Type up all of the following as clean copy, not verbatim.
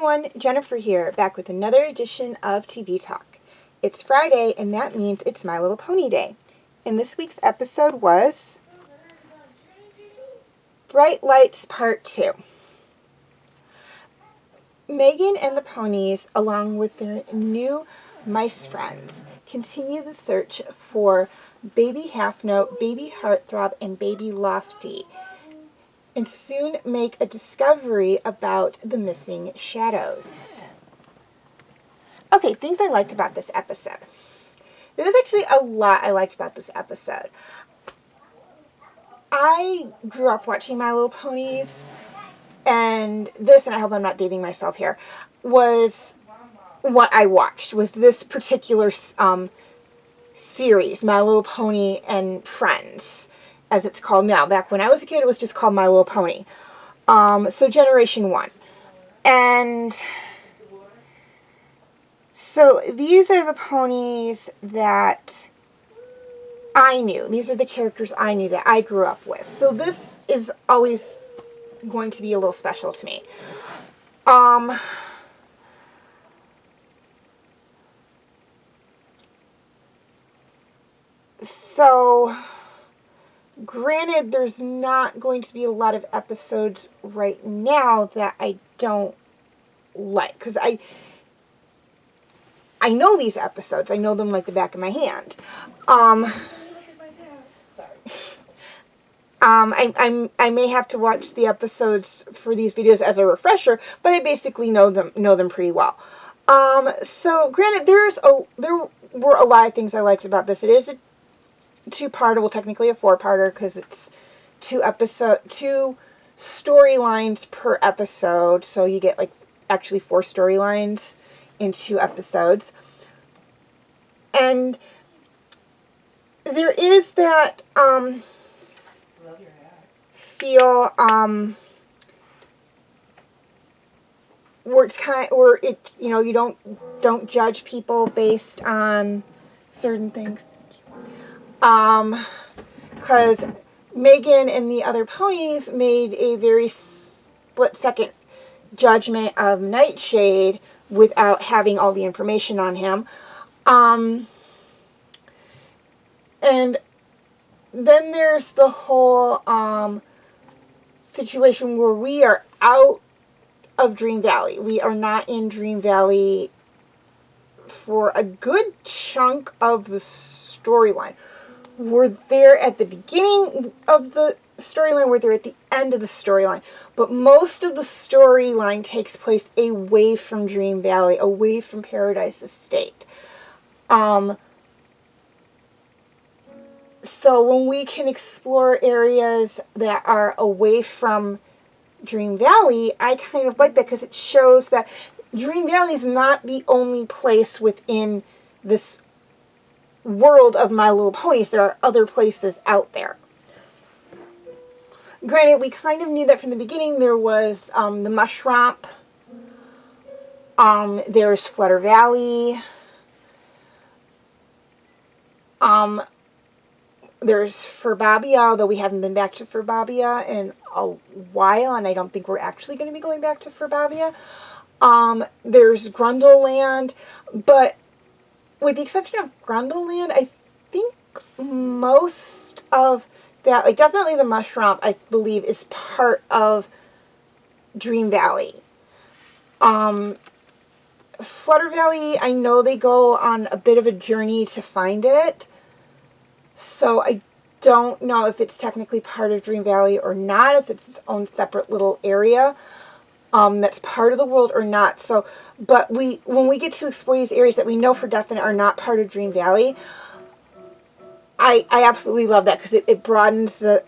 everyone, Jennifer here, back with another edition of TV Talk. It's Friday, and that means it's My Little Pony Day. And this week's episode was Bright Lights Part 2. Megan and the ponies, along with their new mice friends, continue the search for Baby Half-Note, Baby Heartthrob, and Baby Lofty, and soon make a discovery about the missing shadows. Okay, things I liked about this episode. There was actually a lot I liked about this episode. I grew up watching My Little Ponies, and this, and I hope I'm not dating myself here, was what I watched, was this particular series, My Little Pony and Friends, as it's called now. Back when I was a kid, it was just called My Little Pony. So Generation 1. And so these are the ponies that I knew. These are the characters I knew that I grew up with. So this is always going to be a little special to me. So granted, there's not going to be a lot of episodes right now that I don't like, because I know these episodes. I know them like the back of my hand. I may have to watch the episodes for these videos as a refresher, but I basically know them pretty well. So granted, there were a lot of things I liked about this. It is a two-parter, well, technically a four-parter, because it's two storylines per episode, so you get actually 4 storylines in 2 episodes. And there is that feel where it's you don't judge people based on certain things. Because Megan and the other ponies made a very split-second judgment of Nightshade without having all the information on him. And then there's the whole situation where we are out of Dream Valley. We are not in Dream Valley for a good chunk of the storyline. We're there at the beginning of the storyline, we're there at the end of the storyline. But most of the storyline takes place away from Dream Valley, away from Paradise Estate. So when we can explore areas that are away from Dream Valley, I kind of like that, because it shows that Dream Valley is not the only place within this world of My Little Ponies. There are other places out there. Granted, we kind of knew that from the beginning. There was the Mush Romp. There's Flutter Valley. There's Furbabia, although we haven't been back to Furbabia in a while, and I don't think we're actually going to be going back to Furbabia. There's Grundleland, but with the exception of Grundleland, I think most of that, definitely the Mush Romp, I believe, is part of Dream Valley. Flutter Valley, I know they go on a bit of a journey to find it, so I don't know if it's technically part of Dream Valley or not, if it's its own separate little area that's part of the world or not. So, but when we get to explore these areas that we know for definite are not part of Dream Valley, I absolutely love that, because it broadens the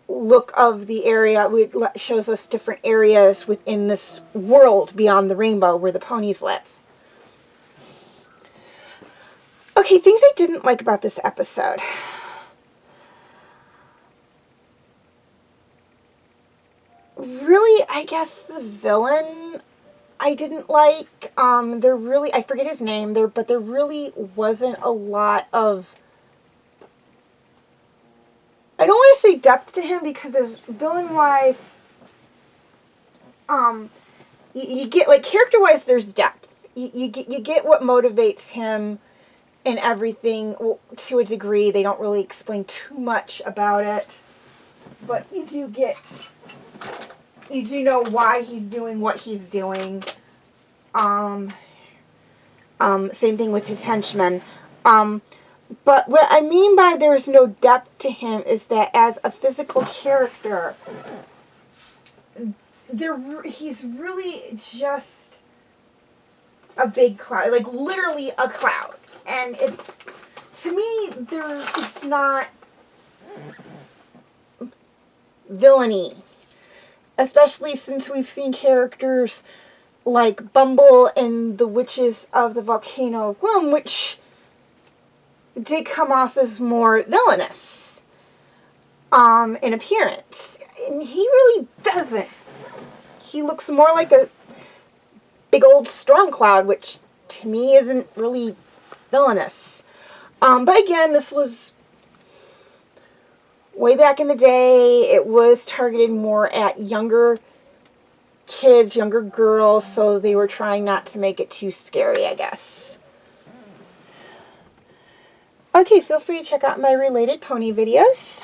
look of the area. It shows us different areas within this world beyond the rainbow where the ponies live. Okay, things I didn't like about this episode. Really, I guess the villain I didn't like. I forget his name, but there really wasn't a lot of, I don't want to say depth to him, because as villain-wise, You get, like, character-wise, there's depth. You get what motivates him and everything, well, to a degree. They don't really explain too much about it, but you do know why he's doing what he's doing. Same thing with his henchmen. But what I mean by there's no depth to him is that as a physical character, he's really just a big cloud, like literally a cloud. And it's, to me, it's not villainy. Especially since we've seen characters like Bumble and the Witches of the Volcano of Gloom, which did come off as more villainous in appearance. And he really doesn't. He looks more like a big old storm cloud, which to me isn't really villainous. But again, this was way back in the day. It was targeted more at younger kids, younger girls, so they were trying not to make it too scary, I guess. Okay, feel free to check out my related pony videos.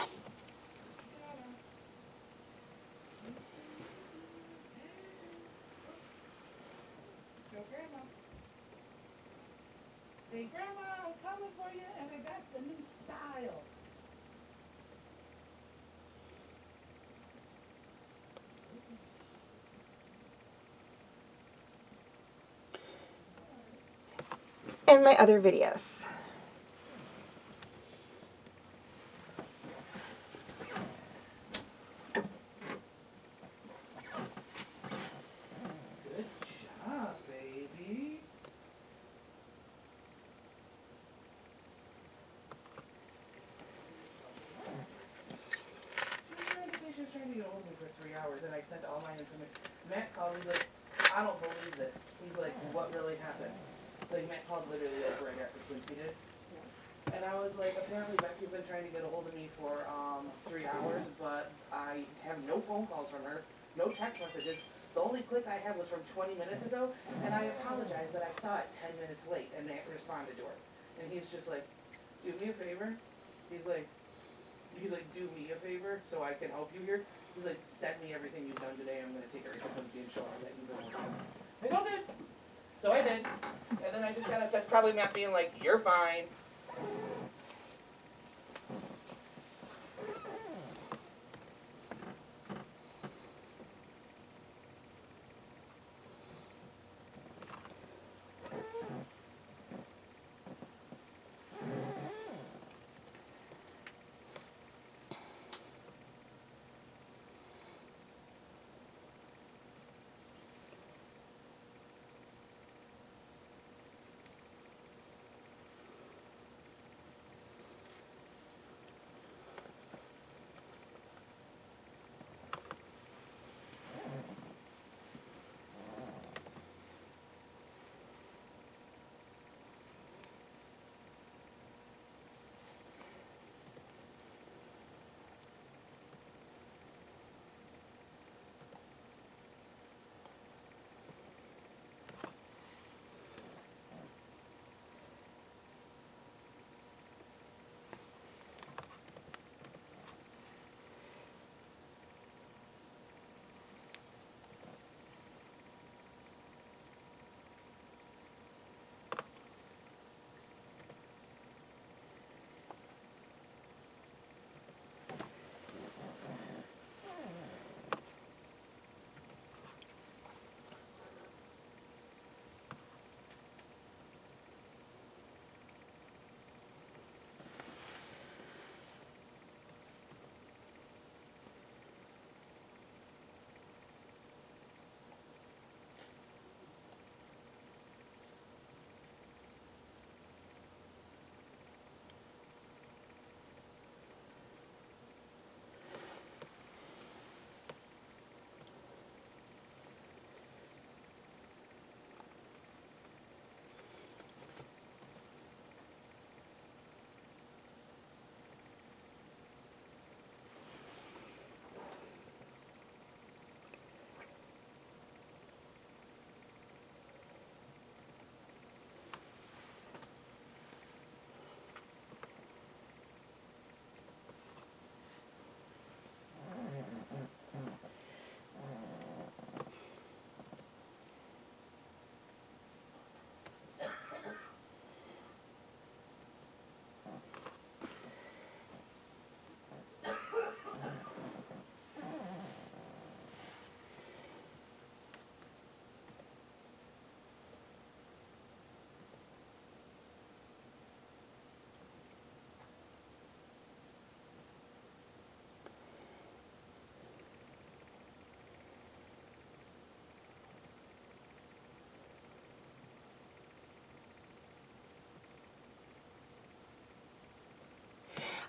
Say, Grandma, I'm coming for you, and I got the new style. And my other videos. Good job, baby. She was trying to get a hold of me for 3 hours, and I sent all my information. Matt called, he's like, I don't believe this. He's like, what really happened? Like, Matt called literally like right after Quincy did. And I was like, apparently Becky's been trying to get a hold of me for 3 hours, but I have no phone calls from her, no text messages. The only click I had was from 20 minutes ago, and I apologize that I saw it 10 minutes late and they responded to her. And he's just like, do me a favor. He's like, do me a favor so I can help you here. He's like, send me everything you've done today. I'm going to take her to Quincy and show her that you've been working. I go, okay. So I did. And then I just got up. That's probably Matt being like, you're fine.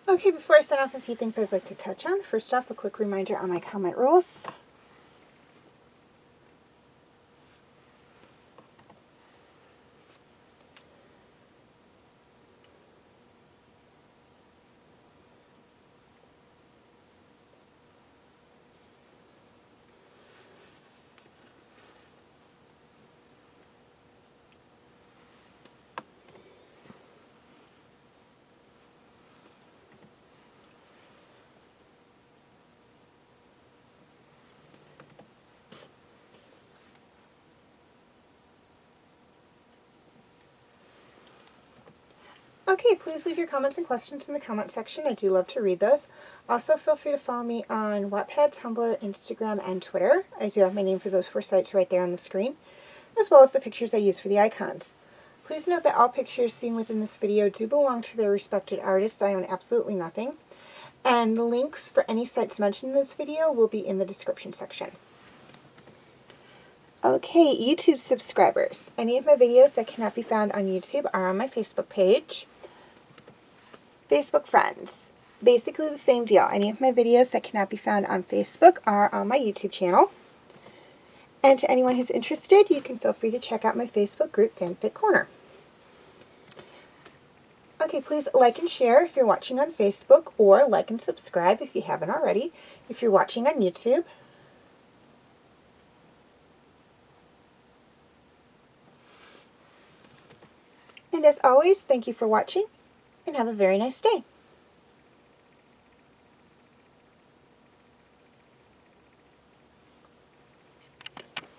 Okay, before I sign off, a few things I'd like to touch on. First off, a quick reminder on my comment rules. Okay, please leave your comments and questions in the comment section. I do love to read those. Also, feel free to follow me on Wattpad, Tumblr, Instagram, and Twitter. I do have my name for those 4 sites right there on the screen, as well as the pictures I use for the icons. Please note that all pictures seen within this video do belong to their respected artists. I own absolutely nothing. And the links for any sites mentioned in this video will be in the description section. Okay, YouTube subscribers. Any of my videos that cannot be found on YouTube are on my Facebook page. Facebook friends. Basically the same deal. Any of my videos that cannot be found on Facebook are on my YouTube channel. And to anyone who's interested, you can feel free to check out my Facebook group, Fanfic Corner. Okay, please like and share if you're watching on Facebook, or like and subscribe if you haven't already, if you're watching on YouTube. And as always, thank you for watching, and have a very nice day.